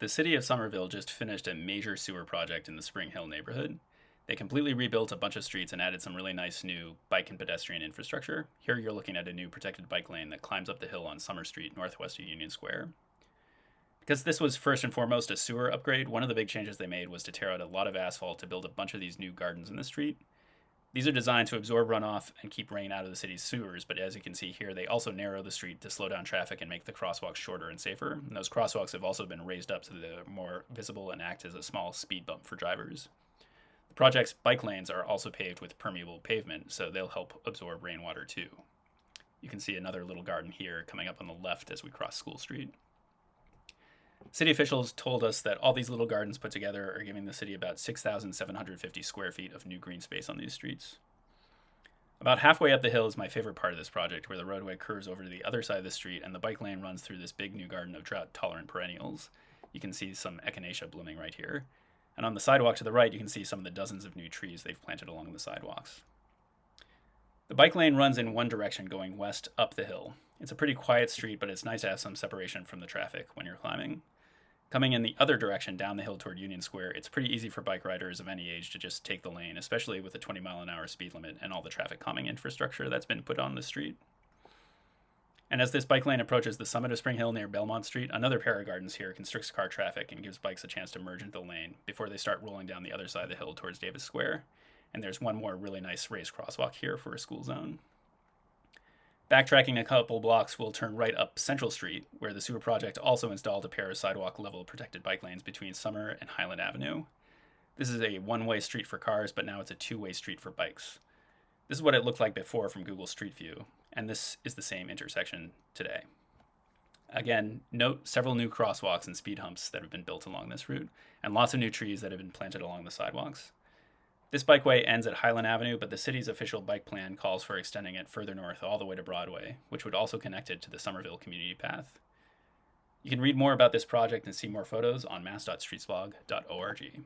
The City of Somerville just finished a major sewer project in the Spring Hill neighborhood. They completely rebuilt a bunch of streets and added some really nice new bike and pedestrian infrastructure. Here you're looking at a new protected bike lane that climbs up the hill on Summer Street, northwest of Union Square. Because this was first and foremost a sewer upgrade, one of the big changes they made was to tear out a lot of asphalt to build a bunch of these new gardens in the street. These are designed to absorb runoff and keep rain out of the city's sewers, but as you can see here, they also narrow the street to slow down traffic and make the crosswalks shorter and safer. And those crosswalks have also been raised up so they're more visible and act as a small speed bump for drivers. The project's bike lanes are also paved with permeable pavement, so they'll help absorb rainwater too. You can see another little garden here coming up on the left as we cross School Street. City officials told us that all these little gardens put together are giving the city about 6,750 square feet of new green space on these streets. About halfway up the hill is my favorite part of this project, where the roadway curves over to the other side of the street and the bike lane runs through this big new garden of drought-tolerant perennials. You can see some echinacea blooming right here. And on the sidewalk to the right, you can see some of the dozens of new trees they've planted along the sidewalks. The bike lane runs in one direction going west up the hill. It's a pretty quiet street, but it's nice to have some separation from the traffic when you're climbing. Coming in the other direction down the hill toward Union Square, it's pretty easy for bike riders of any age to just take the lane, especially with the 20-mile-an-hour speed limit and all the traffic calming infrastructure that's been put on the street. And as this bike lane approaches the summit of Spring Hill near Belmont Street, another pair of gardens here constricts car traffic and gives bikes a chance to merge into the lane before they start rolling down the other side of the hill towards Davis Square. And there's one more really nice raised crosswalk here for a school zone. Backtracking a couple blocks, we'll turn right up Central Street, where the sewer project also installed a pair of sidewalk-level protected bike lanes between Summer and Highland Avenue. This is a one-way street for cars, but now it's a two-way street for bikes. This is what it looked like before from Google Street View, and this is the same intersection today. Again, note several new crosswalks and speed humps that have been built along this route, and lots of new trees that have been planted along the sidewalks. This bikeway ends at Highland Avenue, but the city's official bike plan calls for extending it further north all the way to Broadway, which would also connect it to the Somerville Community Path. You can read more about this project and see more photos on mass.streetsblog.org.